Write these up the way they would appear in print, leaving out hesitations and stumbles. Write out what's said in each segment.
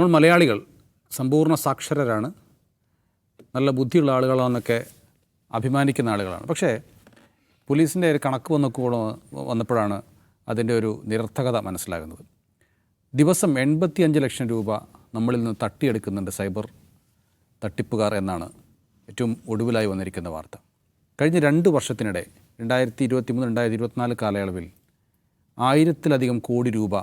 നമ്മൾ മലയാളികൾ സമ്പൂർണ്ണ സാക്ഷരരാണ്, നല്ല ബുദ്ധിയുള്ള ആളുകളാണെന്നൊക്കെ അഭിമാനിക്കുന്ന ആളുകളാണ്. പക്ഷേ പോലീസിൻ്റെ ഒരു കണക്ക് വന്നപ്പോഴാണ് അതിൻ്റെ ഒരു നിരർത്ഥകത മനസ്സിലാകുന്നത്. ദിവസം 85 ലക്ഷം രൂപ നമ്മളിൽ നിന്ന് തട്ടിയെടുക്കുന്നുണ്ട് സൈബർ തട്ടിപ്പുകാർ എന്നാണ് ഏറ്റവും ഒടുവിലായി വന്നിരിക്കുന്ന വാർത്ത. കഴിഞ്ഞ 2 വർഷത്തിനിടെ 2023-2024 കാലയളവിൽ 1000-ലധികം കോടി രൂപ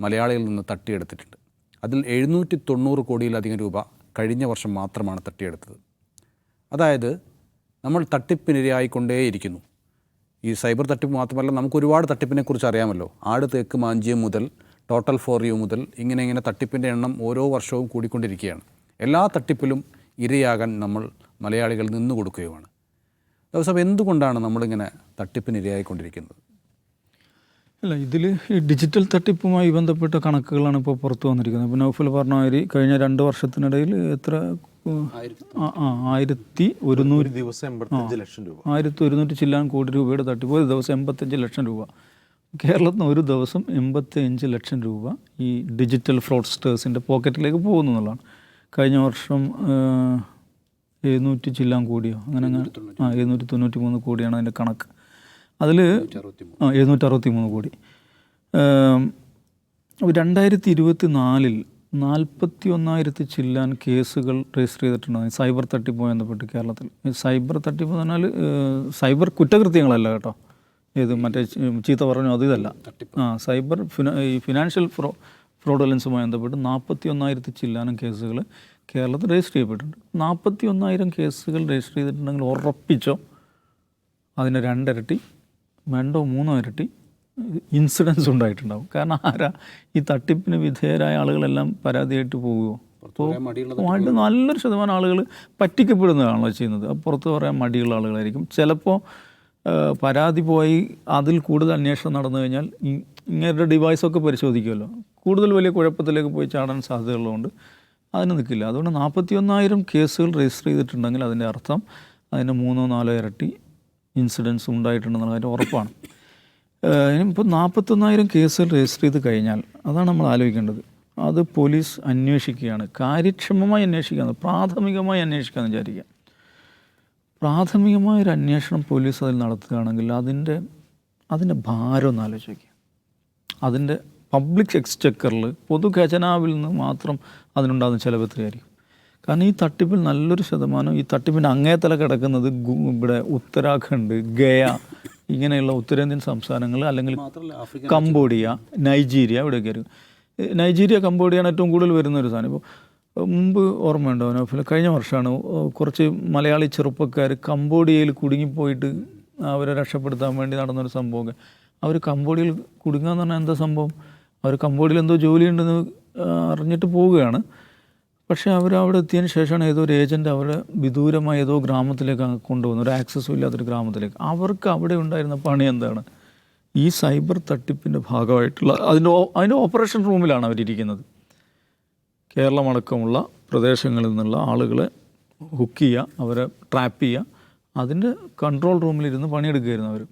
മലയാളികളിൽ നിന്ന് തട്ടിയെടുത്തിട്ടുണ്ട്. അതിൽ 790 കോടിയിലധികം രൂപ കഴിഞ്ഞ വർഷം മാത്രമാണ് തട്ടിയെടുത്തത്. അതായത് നമ്മൾ തട്ടിപ്പിനിരയായിക്കൊണ്ടേയിരിക്കുന്നു. ഈ സൈബർ തട്ടിപ്പ് മാത്രമല്ല, നമുക്ക് ഒരുപാട് തട്ടിപ്പിനെക്കുറിച്ച് അറിയാമല്ലോ. ആട് തേക്ക് മാഞ്ചിയം മുതൽ ടോട്ടൽ ഫോർ യു മുതൽ ഇങ്ങനെ തട്ടിപ്പിൻ്റെ എണ്ണം ഓരോ വർഷവും കൂടിക്കൊണ്ടിരിക്കുകയാണ്. എല്ലാ തട്ടിപ്പിലും ഇരയാകാൻ നമ്മൾ മലയാളികൾ നിന്നു കൊടുക്കുകയുമാണ്. ദിവസം എന്തുകൊണ്ടാണ് നമ്മളിങ്ങനെ തട്ടിപ്പിനിരയായിക്കൊണ്ടിരിക്കുന്നത്? അല്ല, ഇതിൽ ഈ ഡിജിറ്റൽ തട്ടിപ്പുമായി ബന്ധപ്പെട്ട കണക്കുകളാണ് ഇപ്പോൾ പുറത്തു വന്നിരിക്കുന്നത്. ഇപ്പോൾ നൗഫൽ പറഞ്ഞ മാതിരി കഴിഞ്ഞ 2 വർഷത്തിനിടയിൽ എത്ര 1100 ചില്ലാൻ കോടി രൂപയുടെ തട്ടിപ്പ്, ഒരു ദിവസം 85 ലക്ഷം രൂപ. കേരളത്തിന് ഒരു ദിവസം 85 ലക്ഷം രൂപ ഈ ഡിജിറ്റൽ ഫ്രോഡ്സ്റ്റേഴ്സിൻ്റെ പോക്കറ്റിലേക്ക് പോകുന്നു എന്നുള്ളതാണ്. കഴിഞ്ഞ വർഷം 700 ചില്ലാൻ കോടിയോ അങ്ങനെ 793 കോടിയാണ് അതിൻ്റെ കണക്ക്. അതിൽ 763 കോടി. 2024 41,000 ചില്ലാൻ കേസുകൾ രജിസ്റ്റർ ചെയ്തിട്ടുണ്ടാകും സൈബർ തട്ടിപ്പുമായി ബന്ധപ്പെട്ട് കേരളത്തിൽ. സൈബർ തട്ടിപ്പ് എന്ന് പറഞ്ഞാൽ സൈബർ കുറ്റകൃത്യങ്ങളല്ല കേട്ടോ, ഏത് മറ്റേ ചീത്ത പറഞ്ഞു അത് ഇതല്ല. സൈബർ ഈ ഫിനാൻഷ്യൽ ഫ്രോഡുലൻസുമായി ബന്ധപ്പെട്ട് 41,000 ചില്ലാനും കേസുകൾ കേരളത്തിൽ രജിസ്റ്റർ ചെയ്യപ്പെട്ടിട്ടുണ്ട്. 41,000 കേസുകൾ രജിസ്റ്റർ ചെയ്തിട്ടുണ്ടെങ്കിൽ ഉറപ്പിച്ചോ അതിന് 2 ഇരട്ടി 2-3 ഇരട്ടി ഇൻസിഡൻസ് ഉണ്ടായിട്ടുണ്ടാകും. കാരണം ഈ തട്ടിപ്പിന് വിധേയരായ ആളുകളെല്ലാം പരാതിയായിട്ട് പോകുമോ? അപ്പോൾ നല്ലൊരു ശതമാനം ആളുകൾ പറ്റിക്കപ്പെടുന്നതാണല്ലോ ചെയ്യുന്നത്. പുറത്ത് പറയാൻ മടിയുള്ള ആളുകളായിരിക്കും. ചിലപ്പോൾ പരാതി പോയി അതിൽ കൂടുതൽ അന്വേഷണം നടന്നു കഴിഞ്ഞാൽ ഇങ്ങനത്തെ ഡിവൈസൊക്കെ പരിശോധിക്കുമല്ലോ, കൂടുതൽ വലിയ കുഴപ്പത്തിലേക്ക് പോയി ചാടാൻ സാധ്യതയുള്ളതുകൊണ്ട് അതിന് നിൽക്കില്ല. അതുകൊണ്ട് 41,000 കേസുകൾ രജിസ്റ്റർ ചെയ്തിട്ടുണ്ടെങ്കിൽ അതിൻ്റെ അർത്ഥം അതിന് 3-4 ഇരട്ടി ഇൻസിഡൻസ് ഉണ്ടായിട്ടുണ്ടെന്നുള്ള കാര്യം ഉറപ്പാണ്. ഇപ്പോൾ 41,000 കേസുകൾ രജിസ്റ്റർ ചെയ്ത് കഴിഞ്ഞാൽ അതാണ് നമ്മൾ ആലോചിക്കേണ്ടത്. അത് പോലീസ് അന്വേഷിക്കുകയാണ്, കാര്യക്ഷമമായി അന്വേഷിക്കുകയാണ്, പ്രാഥമികമായി അന്വേഷിക്കാമെന്ന് വിചാരിക്കുക. പ്രാഥമികമായൊരു അന്വേഷണം പോലീസ് അതിൽ നടത്തുകയാണെങ്കിൽ അതിൻ്റെ ഭാരം ഒന്ന് ആലോചിക്കുക. അതിൻ്റെ പബ്ലിക് എക്സ്ചക്കറിൽ പൊതു ഖജനാവിൽ നിന്ന് മാത്രം അതിനുണ്ടാകുന്ന ചിലവ് എത്രയായിരിക്കും? കാരണം ഈ തട്ടിപ്പിൽ നല്ലൊരു ശതമാനം ഈ തട്ടിപ്പിൻ്റെ അങ്ങേത്തല കിടക്കുന്നത് ഇവിടെ ഉത്തരാഖണ്ഡ്, ഗയ ഇങ്ങനെയുള്ള ഉത്തരേന്ത്യൻ സംസ്ഥാനങ്ങൾ, അല്ലെങ്കിൽ കംബോഡിയ, നൈജീരിയ, ഇവിടെയൊക്കെ ആയിരിക്കും. നൈജീരിയ, കംബോഡിയയാണ് ഏറ്റവും കൂടുതൽ വരുന്ന ഒരു സാധനം. ഇപ്പോൾ മുമ്പ് ഓർമ്മയുണ്ടോ നൗഫൽ, കഴിഞ്ഞ വർഷമാണ് കുറച്ച് മലയാളി ചെറുപ്പക്കാർ കംബോഡിയയിൽ കുടുങ്ങിപ്പോയിട്ട് അവരെ രക്ഷപ്പെടുത്താൻ വേണ്ടി നടന്നൊരു സംഭവമൊക്കെ. അവർ കംബോഡിയയിൽ കുടുങ്ങുക എന്ന് പറഞ്ഞാൽ എന്താ സംഭവം? അവർ കംബോഡിയയിൽ എന്തോ ജോലിയുണ്ടെന്ന് അറിഞ്ഞിട്ട് പോവുകയാണ്. പക്ഷേ അവിടെ എത്തിയതിന് ശേഷമാണ് ഏതോ ഒരു ഏജൻറ്റ് അവരെ വിദൂരമായ ഏതോ ഗ്രാമത്തിലേക്ക് കൊണ്ടുപോകുന്നു, ഒരു ആക്സസ്സും ഇല്ലാത്തൊരു ഗ്രാമത്തിലേക്ക്. അവർക്ക് അവിടെ ഉണ്ടായിരുന്ന പണി എന്താണ്? ഈ സൈബർ തട്ടിപ്പിൻ്റെ ഭാഗമായിട്ടുള്ള അതിൻ്റെ ഓപ്പറേഷൻ റൂമിലാണ് അവരിയ്ക്കുന്നത്. കേരളമടക്കമുള്ള പ്രദേശങ്ങളിൽ നിന്നുള്ള ആളുകളെ ഹുക്ക് ചെയ്യുക, അവരെ ട്രാപ്പ് ചെയ്യുക, അതിൻ്റെ കൺട്രോൾ റൂമിലിരുന്ന് പണിയെടുക്കുകയായിരുന്നു അവർ.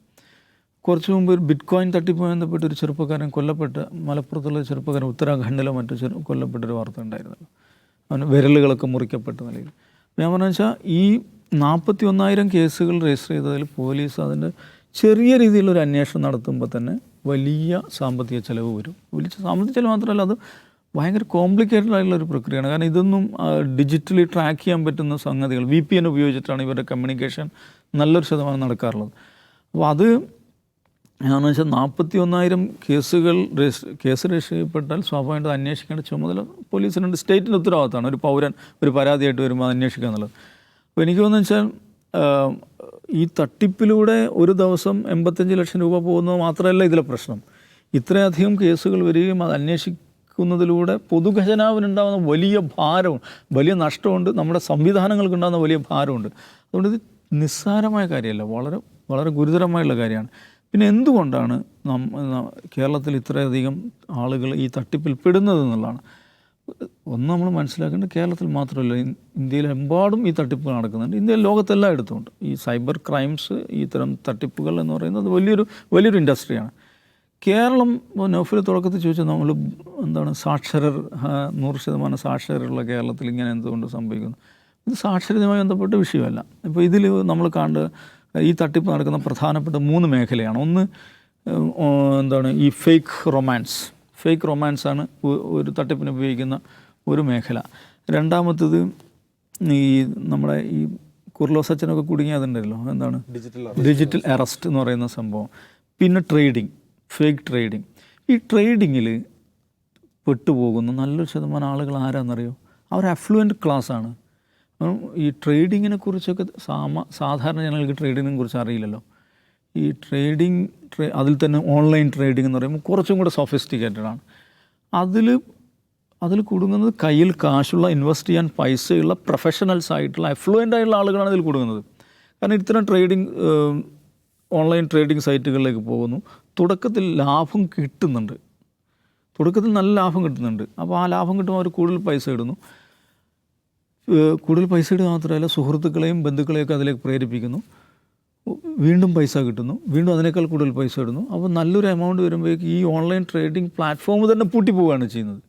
കുറച്ച് മുമ്പ് ഒരു ബിറ്റ്കോയിൻ തട്ടിപ്പുമായി ബന്ധപ്പെട്ട് ഒരു ചെറുപ്പക്കാരൻ മലപ്പുറത്തുള്ള ചെറുപ്പക്കാരൻ ഉത്തരാഖണ്ഡിലോ മറ്റു കൊല്ലപ്പെട്ടൊരു വാർത്ത ഉണ്ടായിരുന്നല്ലോ. അവന് വിരലുകളൊക്കെ മുറിക്കപ്പെട്ട നിലയിൽ. ഞാൻ പറഞ്ഞു വെച്ചാൽ ഈ 41,000 കേസുകൾ രജിസ്റ്റർ ചെയ്തതിൽ പോലീസ് അതിൻ്റെ ചെറിയ രീതിയിലൊരു അന്വേഷണം നടത്തുമ്പോൾ തന്നെ വലിയ സാമ്പത്തിക ചിലവ് വരും. വലിയ സാമ്പത്തിക ചിലവ് മാത്രമല്ല, അത് ഭയങ്കര കോംപ്ലിക്കേറ്റഡ് ആയിട്ടുള്ളൊരു പ്രക്രിയയാണ്. കാരണം ഇതൊന്നും ഡിജിറ്റലി ട്രാക്ക് ചെയ്യാൻ പറ്റുന്ന സംഗതികൾ VPN ഉപയോഗിച്ചിട്ടാണ് ഇവരുടെ കമ്മ്യൂണിക്കേഷൻ നല്ലൊരു ശതമാനം നടക്കാറുള്ളത്. അപ്പോൾ അത് എന്താണെന്ന് വെച്ചാൽ 41,000 കേസ് രജിസ്റ്റർ ചെയ്യപ്പെട്ടാൽ സ്വാഭാവികമായിട്ട് അന്വേഷിക്കേണ്ട ചുമതല പോലീസിനുണ്ട്. സ്റ്റേറ്റിൻ്റെ ഉത്തരവാദിത്തമാണ് ഒരു പൗരൻ ഒരു പരാതിയായിട്ട് വരുമ്പോൾ അത് അന്വേഷിക്കുക എന്നുള്ളത്. അപ്പോൾ എനിക്ക് തോന്നുന്നു വെച്ചാൽ ഈ തട്ടിപ്പിലൂടെ ഒരു ദിവസം 85 ലക്ഷം രൂപ പോകുന്നത് മാത്രമല്ല ഇതിലെ പ്രശ്നം. ഇത്രയധികം കേസുകൾ വരികയും അത് അന്വേഷിക്കുന്നതിലൂടെ പൊതുഖജനാവിനുണ്ടാകുന്ന വലിയ ഭാരവും വലിയ നഷ്ടമുണ്ട്, നമ്മുടെ സംവിധാനങ്ങൾക്കുണ്ടാകുന്ന വലിയ ഭാരമുണ്ട്. അതുകൊണ്ട് ഇത് നിസ്സാരമായ കാര്യമല്ല, വളരെ വളരെ ഗുരുതരമായുള്ള കാര്യമാണ്. പിന്നെ എന്തുകൊണ്ടാണ് കേരളത്തിൽ ഇത്രയധികം ആളുകൾ ഈ തട്ടിപ്പിൽ പെടുന്നത് എന്നുള്ളതാണ്. ഒന്ന് നമ്മൾ മനസ്സിലാക്കേണ്ടത് കേരളത്തിൽ മാത്രമല്ല, ഇന്ത്യയിലെമ്പാടും ഈ തട്ടിപ്പുകൾ നടക്കുന്നുണ്ട്. ഇന്ത്യയിൽ ലോകത്തെല്ലായിടത്തും ഉണ്ട് ഈ സൈബർ ക്രൈംസ്. ഈ ഇത്തരം തട്ടിപ്പുകൾ എന്ന് പറയുന്നത് വലിയൊരു ഇൻഡസ്ട്രിയാണ്. കേരളം നൗഫൽ തുടക്കത്തിൽ ചോദിച്ചാൽ നമ്മൾ എന്താണ് സാക്ഷരർ 100% സാക്ഷരരുള്ള കേരളത്തിൽ ഇങ്ങനെ എന്തുകൊണ്ട് സംഭവിക്കുന്നു? ഇത് സാക്ഷരതയുമായി ബന്ധപ്പെട്ട വിഷയമല്ല. ഇപ്പോൾ ഇതിൽ നമ്മൾ ഈ തട്ടിപ്പ് നടക്കുന്ന പ്രധാനപ്പെട്ട 3 മേഖലയാണ്. ഒന്ന് എന്താണ് ഈ ഫേക്ക് റൊമാൻസാണ് ഒരു തട്ടിപ്പിന് ഉപയോഗിക്കുന്ന ഒരു മേഖല. രണ്ടാമത്തത് ഈ നമ്മുടെ ഈ കുർലോ സച്ചനൊക്കെ കുടുങ്ങിയതുണ്ടല്ലോ, എന്താണ് ഡിജിറ്റൽ അറസ്റ്റ് എന്ന് പറയുന്ന സംഭവം. പിന്നെ ഫേക്ക് ട്രേഡിങ്. ഈ ട്രേഡിങ്ങിൽ പെട്ടുപോകുന്ന നല്ലൊരു ശതമാനം ആളുകൾ ആരാന്നറിയോ? അവർ അഫ്ലുവൻറ്റ് ക്ലാസ്സാണ്. ഈ ട്രേഡിങ്ങിനെ കുറിച്ചൊക്കെ സാധാരണ ജനങ്ങൾക്ക് ട്രേഡിങ്ങിനെ കുറിച്ച് അറിയില്ലല്ലോ. ഈ അതിൽ തന്നെ ഓൺലൈൻ ട്രേഡിംഗ് എന്ന് പറയുമ്പോൾ കുറച്ചും കൂടെ സോഫിസ്റ്റിക്കേറ്റഡ് ആണ്. അതിൽ കുടുങ്ങുന്നത് കയ്യിൽ കാശുള്ള, ഇൻവെസ്റ്റ് ചെയ്യാൻ പൈസയുള്ള, പ്രൊഫഷണൽസ് ആയിട്ടുള്ള, അഫ്ലുവൻ്റ് ആയിട്ടുള്ള ആളുകളാണ് ഇതിൽ കുടുങ്ങുന്നത്. കാരണം ഇത്തരം ഓൺലൈൻ ട്രേഡിംഗ് സൈറ്റുകളിലേക്ക് പോകുന്നു. തുടക്കത്തിൽ ലാഭം കിട്ടുന്നുണ്ട്, നല്ല ലാഭം കിട്ടുന്നുണ്ട്. അപ്പോൾ ആ ലാഭം കിട്ടുമ്പോൾ അവർ കൂടുതൽ പൈസ ഇടുന്നു. മാത്രമല്ല സുഹൃത്തുക്കളെയും ബന്ധുക്കളെയൊക്കെ അതിലേക്ക് പ്രേരിപ്പിക്കുന്നു. വീണ്ടും പൈസ കിട്ടുന്നു, വീണ്ടും അതിനേക്കാൾ കൂടുതൽ പൈസ ഇടുന്നു. അപ്പോൾ നല്ലൊരു എമൗണ്ട് വരുമ്പോഴേക്ക് ഈ ഓൺലൈൻ ട്രേഡിംഗ് പ്ലാറ്റ്ഫോം തന്നെ പൂട്ടിപ്പോവുകയാണ് ചെയ്യുന്നത്.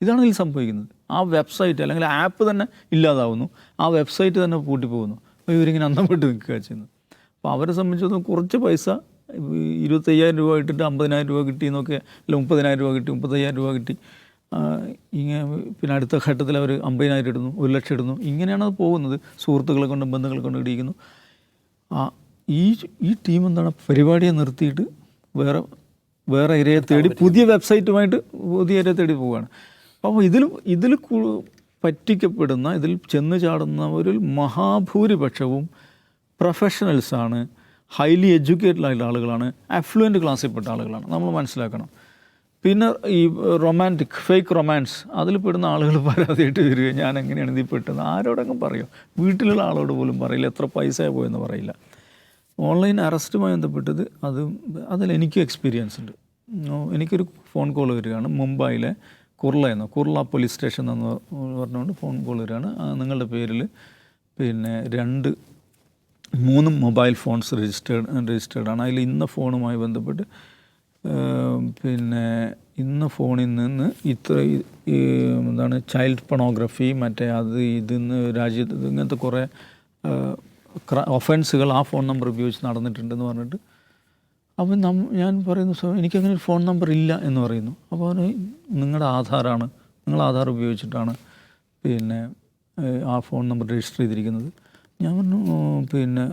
ഇതാണ് ഇതിൽ സംഭവിക്കുന്നത്. ആ വെബ്സൈറ്റ് അല്ലെങ്കിൽ ആപ്പ് തന്നെ ഇല്ലാതാവുന്നു, ആ വെബ്സൈറ്റ് തന്നെ പൂട്ടിപ്പോകുന്നു. അപ്പോൾ ഇവരിങ്ങനെ അന്തപ്പെട്ട് നിൽക്കുക ചെയ്യുന്നത്. അപ്പോൾ അവരെ സംബന്ധിച്ചിടത്തോളം കുറച്ച് പൈസ 25,000 രൂപ ഇട്ടിട്ട് 50,000 രൂപ കിട്ടി എന്നൊക്കെ, അല്ല 30,000 രൂപ കിട്ടി, 30,000 രൂപ കിട്ടി, ഇങ്ങനെ പിന്നെ അടുത്ത ഘട്ടത്തിൽ അവർ 50,000 ഇടുന്നു, 1,00,000 ഇടുന്നു. ഇങ്ങനെയാണ് അത് പോകുന്നത്. സുഹൃത്തുക്കളെ കൊണ്ടും ബന്ധുക്കളെ കൊണ്ടും ഇടിക്കുന്നു. ഈ ടീം എന്താണ് പരിപാടിയെ നിർത്തിയിട്ട് വേറെ ഇരയെ തേടി പുതിയ വെബ്സൈറ്റുമായിട്ട് പുതിയ ഇരയെ തേടി പോവുകയാണ്. അപ്പോൾ ഇതിൽ പറ്റിക്കപ്പെടുന്ന, ഇതിൽ ചെന്ന് ചാടുന്നവരിൽ മഹാഭൂരിപക്ഷവും പ്രൊഫഷണൽസാണ്, ഹൈലി എഡ്യൂക്കേറ്റഡ് ആയിട്ടുള്ള ആളുകളാണ്, അഫ്ലുവൻ്റ് ക്ലാസ്സിൽപ്പെട്ട ആളുകളാണ്. നമ്മൾ മനസ്സിലാക്കണം. പിന്നെ ഈ ഫേക്ക് റൊമാൻസ് അതിൽ പെടുന്ന ആളുകൾ പരാതിയായിട്ട് വരിക, ഞാൻ എങ്ങനെയാണ് ഇതിൽ പെട്ടത്, ആരോടെങ്കിലും പറയും, വീട്ടിലുള്ള ആളോട് പോലും പറയില്ല, എത്ര പൈസ പോയെന്ന് പറയില്ല. ഓൺലൈൻ അറസ്റ്റുമായി ബന്ധപ്പെട്ടത് അതിലെനിക്കും എക്സ്പീരിയൻസ് ഉണ്ട്. എനിക്കൊരു ഫോൺ കോൾ വരികയാണ് മുംബൈയിലെ കുർള പോലീസ് സ്റ്റേഷൻ എന്ന് പറഞ്ഞുകൊണ്ട് ഫോൺ കോൾ വരികയാണ്. നിങ്ങളുടെ പേരിൽ പിന്നെ 3 മൊബൈൽ ഫോൺസ് രജിസ്റ്റേർഡാണ്. അതിൽ ഇന്ന ഫോണുമായി ബന്ധപ്പെട്ട് പിന്നെ ഇന്ന ഫോണിൽ നിന്ന് എന്താണ് ചൈൽഡ് പൊണോഗ്രഫി, മറ്റേ ഇതിന്ന് രാജ്യത്ത് ഇങ്ങനത്തെ കുറേ ഒഫൻസുകൾ ആ ഫോൺ നമ്പർ ഉപയോഗിച്ച് നടന്നിട്ടുണ്ടെന്ന് പറഞ്ഞിട്ട്, അപ്പം ഞാൻ പറയുന്നു, എനിക്കങ്ങനെ ഒരു ഫോൺ നമ്പർ ഇല്ല എന്ന് പറയുന്നു. അപ്പോൾ നിങ്ങളുടെ നിങ്ങൾ ആധാർ ഉപയോഗിച്ചിട്ടാണ് പിന്നെ ആ ഫോൺ നമ്പർ രജിസ്റ്റർ ചെയ്തിരിക്കുന്നത്. ഞാൻ പറഞ്ഞു പിന്നെ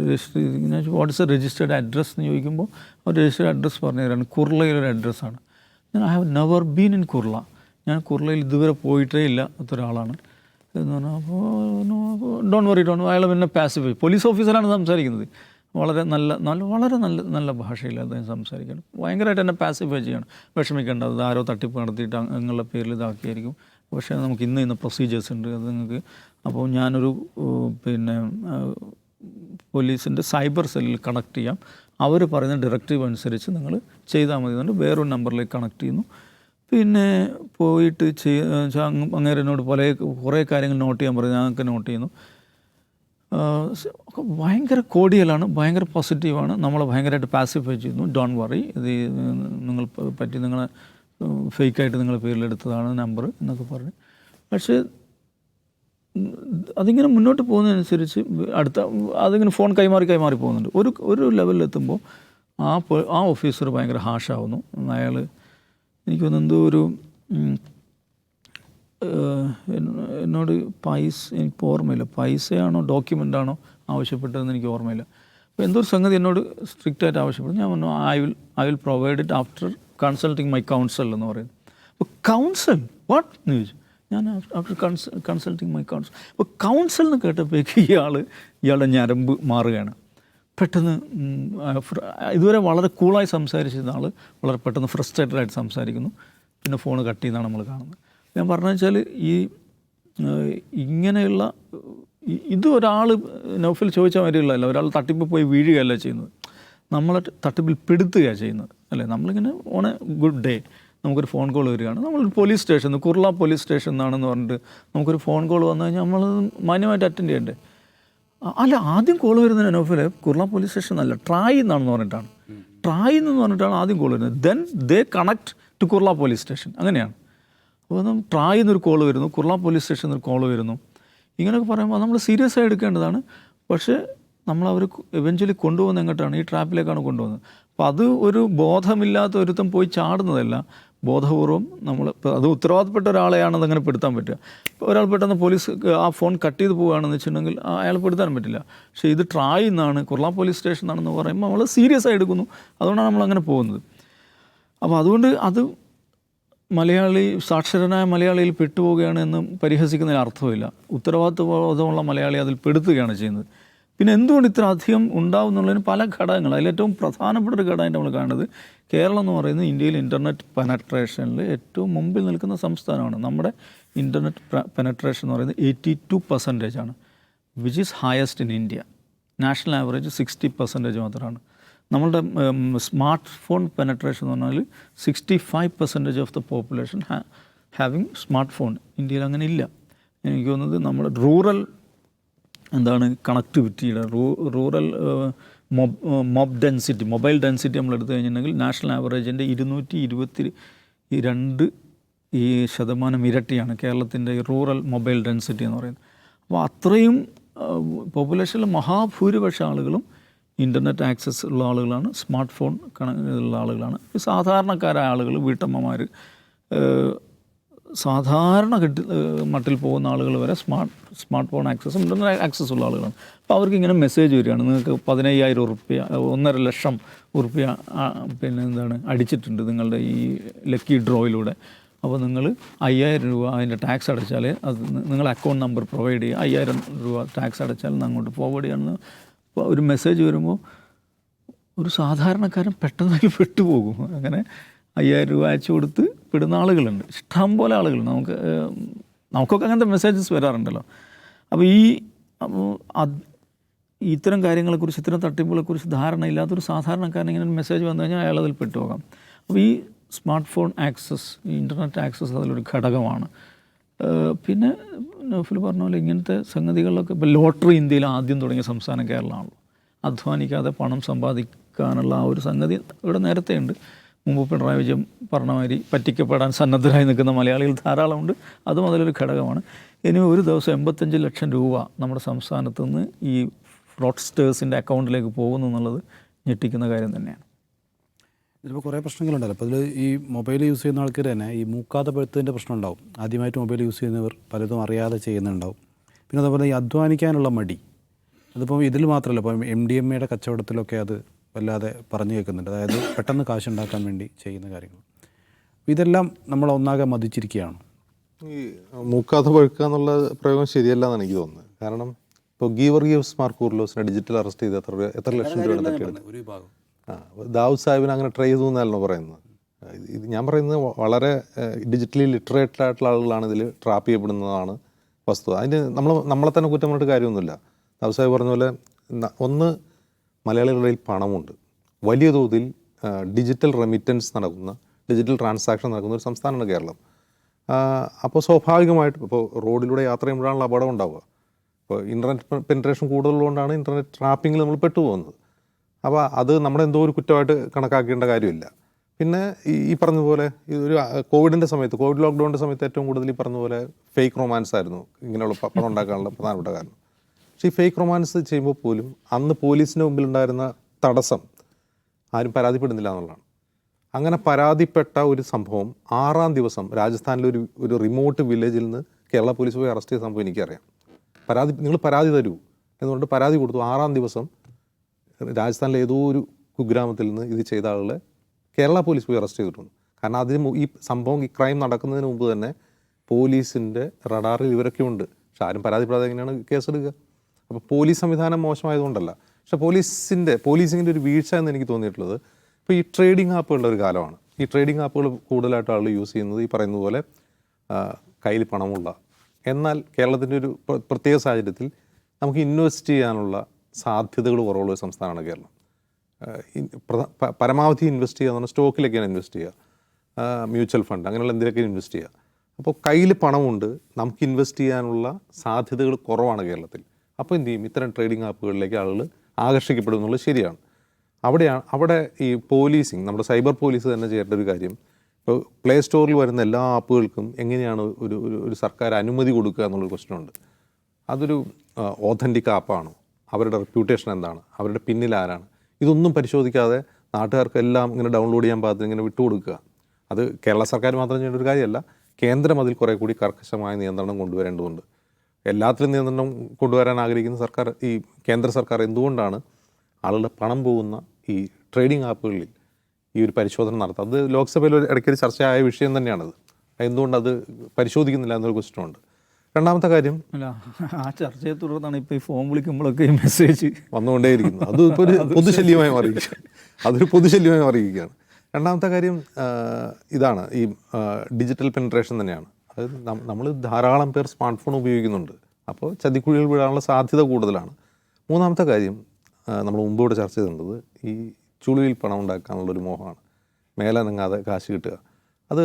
രജിസ്റ്റർ ചെയ്തിരിക്കുന്ന what is a registered address എന്ന് ചോദിക്കുമ്പോൾ അവർ രജിസ്റ്റേർഡ് അഡ്രസ്സ് പറഞ്ഞു തരാണ്. കുർളയിലൊരു അഡ്രസ്സാണ്. I have never been in Kurla, ഞാൻ കുർളയിൽ ഇതുവരെ പോയിട്ടേ ഇല്ല ഒരാളാണ് എന്ന് പറഞ്ഞാൽ. അപ്പോൾ ഡോൺ വറി അയാൾ പിന്നെ പാസിഫൈ, പോലീസ് ഓഫീസറാണ് സംസാരിക്കുന്നത്. വളരെ നല്ല ഭാഷയിൽ അദ്ദേഹം സംസാരിക്കണം. ഭയങ്കരമായിട്ട് എന്നെ പാസിഫൈ ചെയ്യണം. വിഷമിക്കേണ്ട, അത് ആരോ തട്ടിപ്പ് നടത്തിയിട്ട് നിങ്ങളുടെ പേരിൽ ഇതാക്കിയായിരിക്കും, പക്ഷേ നമുക്ക് ഇന്ന പ്രൊസീജിയേഴ്സ് ഉണ്ട്, അത് നിങ്ങൾക്ക്. അപ്പോൾ ഞാനൊരു പിന്നെ പോലീസിൻ്റെ സൈബർ സെല്ലിൽ കണക്ട് ചെയ്യാം, അവർ പറയുന്ന ഡയറക്റ്റീവ് അനുസരിച്ച് നിങ്ങൾ ചെയ്താൽ മതി എന്നുകൊണ്ട് വേറൊരു നമ്പറിലേക്ക് കണക്ട് ചെയ്യുന്നു. പിന്നെ പോയിട്ട് അങ്ങനെ എന്നോട് കുറേ കാര്യങ്ങൾ നോട്ട് ചെയ്യാൻ പറയും, ഞങ്ങൾക്ക് നോട്ട് ചെയ്യുന്നു. ഭയങ്കര കോഡിയലാണ്, ഭയങ്കര പോസിറ്റീവാണ്, നമ്മളെ ഭയങ്കരമായിട്ട് പാസിഫൈ ചെയ്യുന്നു. ഡോൺ വറി, ഇത് നിങ്ങളെ ഫേക്കായിട്ട് നിങ്ങളുടെ പേരിലെടുത്തതാണ് നമ്പർ എന്നൊക്കെ പറഞ്ഞ്. പക്ഷേ അതിങ്ങനെ മുന്നോട്ട് പോകുന്നതിനനുസരിച്ച് അതിങ്ങനെ ഫോൺ കൈമാറി പോകുന്നുണ്ട്. ഒരു ലെവലിലെത്തുമ്പോൾ ആ ഓഫീസർ ഭയങ്കര ഹാഷാവുന്നു. അയാൾ എനിക്ക് തോന്നുന്നു എന്തോ ഒരു എന്നോട് എനിക്ക് ഓർമ്മയില്ല, പൈസയാണോ ഡോക്യുമെൻ്റാണോ ആവശ്യപ്പെട്ടതെന്ന് എനിക്ക് ഓർമ്മയില്ല. അപ്പോൾ എന്തോ ഒരു സംഗതി എന്നോട് സ്ട്രിക്റ്റായിട്ട് ആവശ്യപ്പെട്ടു. ഞാൻ പറഞ്ഞു I will provide it after consulting my council എന്ന് പറയുന്നു. അപ്പോൾ കൗൺസിൽ വാട്ട് എന്ന് ചോദിച്ചു. ഞാൻ ആഫ്റ്റർ കൺസൾട്ടിങ് മൈ കൗൺസിൽ. അപ്പോൾ കൗൺസിൽ എന്ന് കേട്ടപ്പോഴേക്ക് ഇയാളുടെ ഞരമ്പ് മാറുകയാണ്. പെട്ടെന്ന് ഇതുവരെ വളരെ കൂളായി സംസാരിച്ചിരുന്ന ആൾ വളരെ പെട്ടെന്ന് ഫ്രസ്ട്രേറ്റഡ് ആയിട്ട് സംസാരിക്കുന്നു. പിന്നെ ഫോൺ കട്ട് ചെയ്യുന്നതാണ് നമ്മൾ കാണുന്നത്. ഞാൻ പറഞ്ഞു വെച്ചാൽ ഇങ്ങനെയുള്ള ഇത് ഒരാൾ നൗഫൽ ചോദിച്ചാൽ വരികയല്ല, ഒരാൾ തട്ടിപ്പ് പോയി വീഴുകയല്ല ചെയ്യുന്നത്, നമ്മളെ തട്ടിപ്പിൽ പെടുത്തുകയാണ് ചെയ്യുന്നത്, അല്ലേ? നമ്മളിങ്ങനെ ഓൺ എ ഗുഡ് ഡേ നമുക്കൊരു ഫോൺ കോൾ വരികയാണ്, നമ്മൾ police station, Kurla police station എന്നാണെന്ന് പറഞ്ഞിട്ട് നമുക്കൊരു ഫോൺ കോൾ വന്നു കഴിഞ്ഞാൽ നമ്മൾ മാന്യമായിട്ട് അറ്റൻഡ് ചെയ്യണ്ടേ? അല്ല, ആദ്യം കോൾ വരുന്നതിന് നൗഫൽ കുർള പോലീസ് സ്റ്റേഷൻ എന്നല്ല, ട്രായ് എന്നാണെന്ന് പറഞ്ഞിട്ടാണ്. ട്രായ് എന്ന് പറഞ്ഞിട്ടാണ് ആദ്യം കോൾ വരുന്നത്. Then they connect to Kurla police station. അങ്ങനെയാണ്. അപ്പോൾ ട്രായ് എന്നൊരു കോൾ വരുന്നു, കുർള പോലീസ് സ്റ്റേഷൻ എന്നൊരു കോൾ വരുന്നു. ഇങ്ങനെയൊക്കെ പറയുമ്പോൾ നമ്മൾ സീരിയസ് ആയി എടുക്കേണ്ടതാണ്. പക്ഷേ അവർ എവഞ്ച്വലി കൊണ്ടുപോകുന്നത് എങ്ങോട്ടാണ്? ഈ ട്രാപ്പിലേക്കാണ് കൊണ്ടുപോകുന്നത്. അപ്പോൾ അത് ഒരു ബോധമില്ലാത്ത ഒരുത്തം പോയി ചാടുന്നതല്ല, ബോധപൂർവം നമ്മൾ അത് ഉത്തരവാദപ്പെട്ട ഒരാളെയാണത് അങ്ങനെ പെടുത്താൻ പറ്റുക. ഇപ്പോൾ ഒരാൾ പെട്ടെന്ന് പോലീസ് ആ ഫോൺ കട്ട് ചെയ്ത് പോവുകയാണെന്ന് വെച്ചിട്ടുണ്ടെങ്കിൽ അയാൾ പെടുത്താൻ പറ്റില്ല. പക്ഷേ ഇത് ട്രായ് എന്നാണ്, കുർള പോലീസ് സ്റ്റേഷനാണെന്ന് പറയുമ്പോൾ നമ്മൾ സീരിയസ് ആയി എടുക്കുന്നു. അതുകൊണ്ടാണ് നമ്മളങ്ങനെ പോകുന്നത്. അപ്പോൾ അതുകൊണ്ട് അത് മലയാളി, സാക്ഷരനായ മലയാളിയിൽ പെട്ടുപോവുകയാണ് എന്ന് പരിഹസിക്കുന്നതിന് അർത്ഥമില്ല. ഉത്തരവാദിത്വ ബോധമുള്ള മലയാളി അതിൽ പെടുത്തുകയാണ് ചെയ്യുന്നത്. പിന്നെ എന്തുകൊണ്ട് ഇത്ര അധികം ഉണ്ടാവും എന്നുള്ളതിന് പല ഘടകങ്ങൾ. അതിലേറ്റവും പ്രധാനപ്പെട്ട ഒരു ഘടകം നമ്മൾ കാണുന്നത്, കേരളം എന്ന് പറയുന്നത് ഇന്ത്യയിൽ ഇൻ്റർനെറ്റ് പെനട്രേഷനിൽ ഏറ്റവും മുമ്പിൽ നിൽക്കുന്ന സംസ്ഥാനമാണ്. നമ്മുടെ ഇൻ്റർനെറ്റ് പെനട്രേഷൻ എന്ന് പറയുന്നത് 82% ആണ്, which is highest in India. National average 60% മാത്രമാണ്. നമ്മളുടെ സ്മാർട്ട് ഫോൺ പെനട്രേഷൻ എന്ന് പറഞ്ഞാൽ 65% of the population having smart phone. ഇന്ത്യയിൽ അങ്ങനെ ഇല്ല. എനിക്ക് തോന്നുന്നത് നമ്മുടെ റൂറൽ കണക്ടിവിറ്റിയുടെ റൂറൽ മൊബൈൽ ഡെൻസിറ്റി നമ്മൾ എടുത്തു കഴിഞ്ഞിട്ടുണ്ടെങ്കിൽ നാഷണൽ ആവറേജിൻ്റെ 222% ഇരട്ടിയാണ് കേരളത്തിൻ്റെ റൂറൽ മൊബൈൽ ഡെൻസിറ്റി എന്ന് പറയുന്നത്. അപ്പോൾ അത്രയും പോപ്പുലേഷനിലെ മഹാഭൂരിപക്ഷ ആളുകളും ഇൻ്റർനെറ്റ് ആക്സസ് ഉള്ള ആളുകളാണ്, സ്മാർട്ട് ഫോൺ ഉള്ള ആളുകളാണ്. സാധാരണക്കാരായ ആളുകൾ, വീട്ടമ്മമാർ, സാധാരണ മട്ടിൽ പോകുന്ന ആളുകൾ വരെ സ്മാർട്ട് ഫോൺ ആക്സസും ഇൻ്റർനെറ്റ് ആക്സസ് ഉള്ള ആളുകളാണ്. അപ്പോൾ അവർക്ക് ഇങ്ങനെ മെസ്സേജ് വരികയാണ്, നിങ്ങൾക്ക് 15,000 ഉറുപ്പ്യ, 1.5 ലക്ഷം ഉറുപ്പ്യ അടിച്ചിട്ടുണ്ട് നിങ്ങളുടെ ഈ ലക്കി ഡ്രോയിലൂടെ. അപ്പോൾ നിങ്ങൾ 5,000 രൂപ അതിൻ്റെ ടാക്സ് അടച്ചാൽ, അത് നിങ്ങളുടെ അക്കൗണ്ട് നമ്പർ പ്രൊവൈഡ് ചെയ്യുക, 5,000 രൂപ ടാക്സ് അടച്ചാൽ അങ്ങോട്ട് ഫോർവേഡ് ചെയ്യാമെന്ന് ഒരു മെസ്സേജ് വരുമ്പോൾ ഒരു സാധാരണക്കാരൻ പെട്ടെന്ന് പെട്ടുപോകും. അങ്ങനെ 5,000 രൂപ അയച്ചു കൊടുത്ത് പെടുന്ന ആളുകളുണ്ട്, ഇഷ്ടം പോലെ ആളുകൾ. നമുക്കൊക്കെ അങ്ങനത്തെ മെസ്സേജസ് വരാറുണ്ടല്ലോ. അപ്പോൾ ഇത്തരം കാര്യങ്ങളെക്കുറിച്ച്, ഇത്തരം തട്ടിപ്പുകളെക്കുറിച്ച് ധാരണയില്ലാത്തൊരു സാധാരണക്കാരൻ ഇങ്ങനെ ഒരു മെസ്സേജ് വന്നു കഴിഞ്ഞാൽ അയാൾ അതിൽ പെട്ടുപോകാം. അപ്പോൾ ഈ സ്മാർട്ട് ഫോൺ ആക്സസ്, ഈ ഇൻ്റർനെറ്റ് ആക്സസ് അതിലൊരു ഘടകമാണ്. പിന്നെ നൗഫൽ പറഞ്ഞ പോലെ ഇങ്ങനത്തെ സംഗതികളിലൊക്കെ, ഇപ്പോൾ ലോട്ടറി ഇന്ത്യയിൽ ആദ്യം തുടങ്ങിയ സംസ്ഥാനം കേരളമാണല്ലോ. അധ്വാനിക്കാതെ പണം സമ്പാദിക്കാനുള്ള ആ ഒരു സംഗതി ഇവിടെ നേരത്തെ ഉണ്ട്. മുമ്പ് പിണറായി വിജയൻ പറഞ്ഞ മാതിരി പറ്റിക്കപ്പെടാൻ സന്നദ്ധരായി നിൽക്കുന്ന മലയാളികൾ ധാരാളമുണ്ട്. അതും അതിലൊരു ഘടകമാണ്. ഇനി ഒരു ദിവസം 85 ലക്ഷം രൂപ നമ്മുടെ സംസ്ഥാനത്ത് നിന്ന് ഈ ഫ്രോഡ്സ്റ്റേഴ്സിൻ്റെ അക്കൗണ്ടിലേക്ക് പോകുന്നു എന്നുള്ളത് ഞെട്ടിക്കുന്ന കാര്യം തന്നെയാണ്. ഇതിപ്പോൾ കുറേ പ്രശ്നങ്ങളുണ്ടല്ലോ. അപ്പോൾ അതിൽ ഈ മൊബൈൽ യൂസ് ചെയ്യുന്ന ആൾക്കാർ തന്നെ ഈ മൂക്കാതെ പഴുത്തതിൻ്റെ പ്രശ്നം ഉണ്ടാവും. ആദ്യമായിട്ട് മൊബൈൽ യൂസ് ചെയ്യുന്നവർ പലതും അറിയാതെ ചെയ്യുന്നുണ്ടാവും. പിന്നെ അതുപോലെ ഈ അധ്വാനിക്കാനുള്ള മടി, അതിപ്പം ഇതിൽ മാത്രമല്ല, ഇപ്പോൾ MDMA കച്ചവടത്തിലൊക്കെ അത് വല്ലാതെ പറഞ്ഞു കേൾക്കുന്നുണ്ട്. അതായത് പെട്ടെന്ന് കാശുണ്ടാക്കാൻ വേണ്ടി ചെയ്യുന്ന കാര്യങ്ങൾ. ഇതെല്ലാം നമ്മൾ ഒന്നാകെ മതിച്ചിരിക്കുകയാണ്. ഈ മൂക്കാതെ പഴുക്കുക എന്നുള്ള പ്രയോഗം ശരിയല്ല എന്നാണ് എനിക്ക് തോന്നുന്നത്. കാരണം ഇപ്പോൾ ഗീവർഗീവ്സ് മാർക്കൂർലോസിനെ ഡിജിറ്റൽ അറസ്റ്റ് ചെയ്ത് എത്ര ലക്ഷം രൂപ തട്ടിയെടുത്തു. ഒരു വിഭാഗം ദാവൂദ് സാഹിബിന് അങ്ങനെ ട്രൈ ചെയ്തു എന്നല്ലോ പറയുന്നത്. ഇത് ഞാൻ പറയുന്നത് വളരെ ഡിജിറ്റലി ലിറ്ററേറ്റഡ് ആയിട്ടുള്ള ആളുകളാണ് ഇതിൽ ട്രാപ്പ് ചെയ്യപ്പെടുന്നതാണ് വസ്തുത. അതിന് നമ്മളെ തന്നെ കുറ്റം പറഞ്ഞിട്ട് കാര്യമൊന്നുമില്ല. ദാവൂദ് സാഹിബ് പറഞ്ഞ പോലെ, ഒന്ന് മലയാളികളുടെ പണമുണ്ട്, വലിയ തോതിൽ ഡിജിറ്റൽ റെമിറ്റൻസ് നടക്കുന്ന, ഡിജിറ്റൽ ട്രാൻസാക്ഷൻ നടക്കുന്ന ഒരു സംസ്ഥാനമാണ് കേരളം. അപ്പോൾ സ്വാഭാവികമായിട്ടും ഇപ്പോൾ റോഡിലൂടെ യാത്ര ചെയ്യുമ്പോഴാണല്ലോ അപകടം ഉണ്ടാവുക. ഇപ്പോൾ ഇൻ്റർനെറ്റ് പെനിട്രേഷൻ കൂടുതലുള്ളതുകൊണ്ടാണ് ഇൻ്റർനെറ്റ് ട്രാപ്പിങ്ങിൽ നമ്മൾ പെട്ടുപോകുന്നത്. അപ്പോൾ അത് നമ്മുടെ എന്തോ ഒരു കുറ്റമായിട്ട് കണക്കാക്കേണ്ട കാര്യമില്ല. പിന്നെ ഈ പറഞ്ഞ പോലെ ഒരു കോവിഡിൻ്റെ സമയത്ത്, കോവിഡ് ലോക്ക്ഡൗണിൻ്റെ സമയത്ത് ഏറ്റവും കൂടുതൽ ഈ പറഞ്ഞ പോലെ ഫേക്ക് റൊമാൻസ് ആയിരുന്നു ഇങ്ങനെയുള്ള പണം ഉണ്ടാക്കാനുള്ള പ്രധാനപ്പെട്ട കാരണം. പക്ഷേ ഈ ഫേക്ക് റൊമാൻസ് ചെയ്യുമ്പോൾ പോലും അന്ന് പോലീസിൻ്റെ മുമ്പിലുണ്ടായിരുന്ന തടസ്സം ആരും പരാതിപ്പെടുന്നില്ല എന്നുള്ളതാണ്. അങ്ങനെ പരാതിപ്പെട്ട ഒരു സംഭവം 6-ാം ദിവസം രാജസ്ഥാനിലെ ഒരു റിമോട്ട് വില്ലേജിൽ നിന്ന് കേരള പോലീസ് പോയി അറസ്റ്റ് ചെയ്ത സംഭവം എനിക്കറിയാം. നിങ്ങൾ പരാതി തരൂ എന്നുകൊണ്ട് പരാതി കൊടുത്തു. 6-ാം ദിവസം രാജസ്ഥാനിലെ ഏതോ ഒരു കുഗ്രാമത്തിൽ നിന്ന് ഇത് ചെയ്ത ആളുകളെ കേരള പോലീസ് പോയി അറസ്റ്റ് ചെയ്തിട്ടുണ്ട്. കാരണം അതിന് ഈ സംഭവം, ഈ ക്രൈം നടക്കുന്നതിന് മുമ്പ് തന്നെ പോലീസിൻ്റെ റഡാറിൽ ഇവരൊക്കെ ഉണ്ട്. പക്ഷെ ആരും പരാതിപ്പെടാതെ എങ്ങനെയാണ് കേസെടുക്കുക? അപ്പോൾ പോലീസ് സംവിധാനം മോശമായതുകൊണ്ടല്ല, പക്ഷേ പോലീസിങ്ങിൻ്റെ ഒരു വീഴ്ച എന്ന് എനിക്ക് തോന്നിയിട്ടുള്ളത്, ഇപ്പോൾ ഈ ട്രേഡിംഗ് ആപ്പുകളുടെ ഒരു കാലമാണ്. ഈ ട്രേഡിംഗ് ആപ്പുകൾ കൂടുതലായിട്ട് ആളുകൾ യൂസ് ചെയ്യുന്നത് ഈ പറയുന്ന പോലെ കയ്യിൽ പണമുള്ള, എന്നാൽ കേരളത്തിൻ്റെ ഒരു പ്രത്യേക സാഹചര്യത്തിൽ നമുക്ക് ഇൻവെസ്റ്റ് ചെയ്യാനുള്ള സാധ്യതകൾ കുറവുള്ള ഒരു സംസ്ഥാനമാണ് കേരളം. പരമാവധി ഇൻവെസ്റ്റ് ചെയ്യുക എന്ന് പറഞ്ഞാൽ സ്റ്റോക്കിലൊക്കെയാണ് ഇൻവെസ്റ്റ് ചെയ്യുക, മ്യൂച്വൽ ഫണ്ട് അങ്ങനെയുള്ള എന്തിലൊക്കെ ഇൻവെസ്റ്റ് ചെയ്യുക. അപ്പോൾ കയ്യിൽ പണമുണ്ട്, നമുക്ക് ഇൻവെസ്റ്റ് ചെയ്യാനുള്ള സാധ്യതകൾ കുറവാണ് കേരളത്തിൽ. അപ്പോൾ എന്ത് ചെയ്യും? ഇത്തരം ട്രേഡിംഗ് ആപ്പുകളിലേക്ക് ആളുകൾ ആകർഷിക്കപ്പെടും എന്നുള്ളത് ശരിയാണ്. അവിടെ ഈ പോലീസിങ്, നമ്മുടെ സൈബർ പോലീസ് തന്നെ ചെയ്യേണ്ട ഒരു കാര്യം, ഇപ്പോൾ പ്ലേ സ്റ്റോറിൽ വരുന്ന എല്ലാ ആപ്പുകൾക്കും എങ്ങനെയാണ് ഒരു സർക്കാർ അനുമതി കൊടുക്കുക എന്നുള്ളൊരു ക്വസ്റ്റ്യനുണ്ട്. അതൊരു ഓഥൻറ്റിക് ആപ്പാണോ, അവരുടെ റെപ്യൂട്ടേഷൻ എന്താണ്, അവരുടെ പിന്നിൽ ആരാണ്, ഇതൊന്നും പരിശോധിക്കാതെ നാട്ടുകാർക്കെല്ലാം ഇങ്ങനെ ഡൗൺലോഡ് ചെയ്യാൻ പാകത്തിന് ഇങ്ങനെ വിട്ടുകൊടുക്കുക. അത് കേരള സർക്കാർ മാത്രം ചെയ്യേണ്ട ഒരു കാര്യമല്ല, കേന്ദ്രം അതിൽ കുറേ കൂടി കർക്കശമായ നിയന്ത്രണം കൊണ്ടുവരേണ്ടതുണ്ട്. എല്ലാത്തിലും നിയന്ത്രണം കൊണ്ടുവരാൻ ആഗ്രഹിക്കുന്ന സർക്കാർ, ഈ കേന്ദ്ര സർക്കാർ എന്തുകൊണ്ടാണ് ആളുകളുടെ പണം പോകുന്ന ഈ ട്രേഡിംഗ് ആപ്പുകളിൽ ഈ ഒരു പരിശോധന നടത്തുക? അത് ലോക്സഭയിൽ ഇടയ്ക്കൊരു ചർച്ചയായ വിഷയം തന്നെയാണത്. എന്തുകൊണ്ടത് പരിശോധിക്കുന്നില്ല എന്നൊരു ക്വസ്റ്റ്യനുണ്ട്. രണ്ടാമത്തെ കാര്യം, അല്ല, ആ ചർച്ചയെ തുടർന്നാണ് ഇപ്പോൾ ഈ ഫോൺ വിളിക്കുമ്പോഴൊക്കെ ഈ മെസ്സേജ് വന്നുകൊണ്ടേയിരിക്കുന്നു. അത് ഇപ്പോൾ ഒരു പൊതുശല്യമായി മാറിയിരിക്കുകയാണ്. അതൊരു പൊതുശല്യമായി മാറിയിരിക്കുകയാണ്. രണ്ടാമത്തെ കാര്യം ഇതാണ്, ഈ ഡിജിറ്റൽ പെനിട്രേഷൻ തന്നെയാണ്. അതായത് നമ്മൾ ധാരാളം പേർ സ്മാർട്ട് ഫോൺ ഉപയോഗിക്കുന്നുണ്ട്, അപ്പോൾ ചതിക്കുഴികൾ വീഴാനുള്ള സാധ്യത കൂടുതലാണ്. മൂന്നാമത്തെ കാര്യം, നമ്മൾ മുമ്പ് ഇവിടെ ചർച്ച ചെയ്തിട്ടുള്ളത് ഈ ചുളിവിൽ പണം ഉണ്ടാക്കാനുള്ളൊരു മോഹമാണ്, മേലെ നങ്ങാതെ കാശ് കിട്ടുക. അത്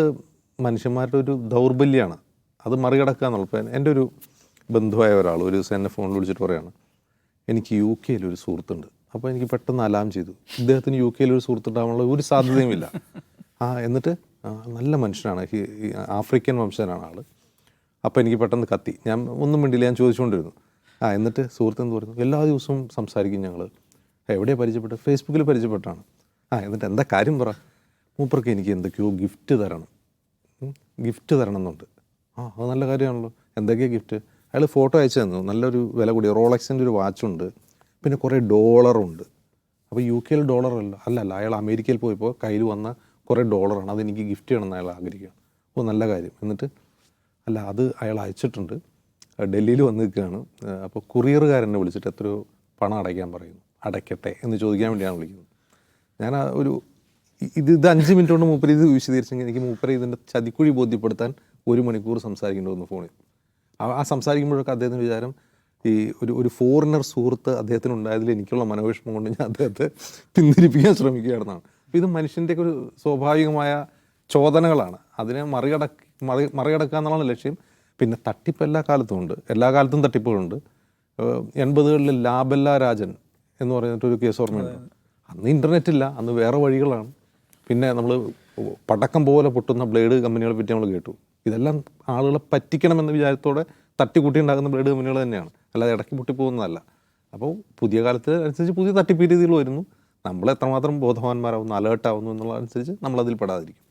മനുഷ്യന്മാരുടെ ഒരു ദൗർബല്യമാണ്, അത് മറികടക്കുക എന്നുള്ളത്. ഇപ്പോൾ എൻ്റെ ഒരു ബന്ധുവായ ഒരാൾ ഒരു ദിവസം എന്നെ ഫോണിൽ വിളിച്ചിട്ട് പറയാണ്, എനിക്ക് UK ഒരു സുഹൃത്തുണ്ട്. അപ്പോൾ എനിക്ക് പെട്ടെന്ന് അലാം ചെയ്തു, ഇദ്ദേഹത്തിന് UK ഒരു സുഹൃത്തുണ്ടാകാനുള്ള ഒരു സാധ്യതയുമില്ല. എന്നിട്ട് നല്ല മനുഷ്യനാണ്, ആഫ്രിക്കൻ വംശജനാണ് ആൾ. അപ്പോൾ എനിക്ക് പെട്ടെന്ന് കത്തി, ഞാൻ ഒന്നും മിണ്ടില്ല, ഞാൻ ചോദിച്ചുകൊണ്ടിരുന്നു. എന്നിട്ട് സുഹൃത്ത് എന്ന് പറയുന്നു, എല്ലാ ദിവസവും സംസാരിക്കും ഞങ്ങൾ. എവിടെയാണ് പരിചയപ്പെട്ടത്? ഫേസ്ബുക്കിൽ പരിചയപ്പെട്ടാണ്. എന്നിട്ട് എന്താ കാര്യം പറ? മൂപ്പർക്ക് എനിക്ക് എന്തൊക്കെയോ ഗിഫ്റ്റ് തരണം എന്നുണ്ട്. അത് നല്ല കാര്യമാണല്ലോ. എന്തൊക്കെയാണ് ഗിഫ്റ്റ്? അയാൾ ഫോട്ടോ അയച്ചു തന്നു, നല്ലൊരു വില കൂടിയ റോളക്സിൻ്റെ ഒരു വാച്ചുണ്ട്, പിന്നെ കുറേ ഡോളറുണ്ട്. അപ്പോൾ UK ഡോളറല്ല, അയാൾ അമേരിക്കയിൽ പോയപ്പോൾ കയ്യിൽ വന്ന കുറേ ഡോളറാണ്, അതെനിക്ക് ഗിഫ്റ്റ് ചെയ്യണമെന്ന് അയാൾ ആഗ്രഹിക്കുകയാണ്. നല്ല കാര്യം. എന്നിട്ട് അത് അയാൾ അയച്ചിട്ടുണ്ട്, ഡൽഹിയിൽ വന്ന് നിൽക്കുകയാണ്. അപ്പോൾ കുറിയറുകാരനെ വിളിച്ചിട്ട് എത്രയോ പണം അടയ്ക്കാൻ പറയുന്നു, അടയ്ക്കട്ടെ എന്ന് ചോദിക്കാൻ വേണ്ടിയാണ് വിളിക്കുന്നത്. ഞാൻ ഇത് 5 മിനിറ്റ് കൊണ്ട് മൂപ്പര് ഇത് വിശദീകരിച്ചെങ്കിൽ എനിക്ക് മൂപ്പര് ഇതിൻ്റെ ചതിക്കുഴി ബോധ്യപ്പെടുത്താൻ 1 മണിക്കൂർ സംസാരിക്കേണ്ടി ഫോണിൽ. സംസാരിക്കുമ്പോഴൊക്കെ അദ്ദേഹത്തിന് വിചാരം ഈ ഒരു ഫോറിനർ സുഹൃത്ത് അദ്ദേഹത്തിന് ഉണ്ടായതിൽ എനിക്കുള്ള മനോവിഷമം കൊണ്ട് ഞാൻ അദ്ദേഹത്തെ പിന്തിരിപ്പിക്കാൻ ശ്രമിക്കുകയാണെന്നാണ്. അപ്പോൾ ഇത് മനുഷ്യൻ്റെയൊക്കെ ഒരു സ്വാഭാവികമായ ചോദനകളാണ്, അതിനെ മറികടക്കുക എന്നുള്ളതാണ് ലക്ഷ്യം. പിന്നെ തട്ടിപ്പ് എല്ലാ കാലത്തും ഉണ്ട്, എല്ലാ കാലത്തും തട്ടിപ്പുകളുണ്ട്. 80കളിൽ ലാബെല്ല രാജൻ എന്ന് പറഞ്ഞിട്ടൊരു കേസ് ഓർമ്മയുണ്ട്. അന്ന് ഇൻ്റർനെറ്റ് ഇല്ല, അന്ന് വേറെ വഴികളാണ്. പിന്നെ നമ്മൾ പടക്കം പോലെ പൊട്ടുന്ന ബ്ലേഡ് കമ്പനികളെ പറ്റി നമ്മൾ കേട്ടു. ഇതെല്ലാം ആളുകളെ പറ്റിക്കണമെന്ന വിചാരത്തോടെ തട്ടിക്കൂട്ടി ഉണ്ടാക്കുന്ന ബ്ലേഡ് കമ്പനികൾ തന്നെയാണ്, അല്ലാതെ ഇടയ്ക്ക് പൊട്ടിപ്പോകുന്നതല്ല. അപ്പോൾ പുതിയ കാലത്ത് അനുസരിച്ച് പുതിയ തട്ടിപ്പ് രീതികൾ വരുന്നു. നമ്മൾ എത്രമാത്രം ബോധവാന്മാരാവുന്നു, അലേർട്ടാവുന്നു എന്നുള്ളതനുസരിച്ച് നമ്മളതിൽ പെടാതിരിക്കും.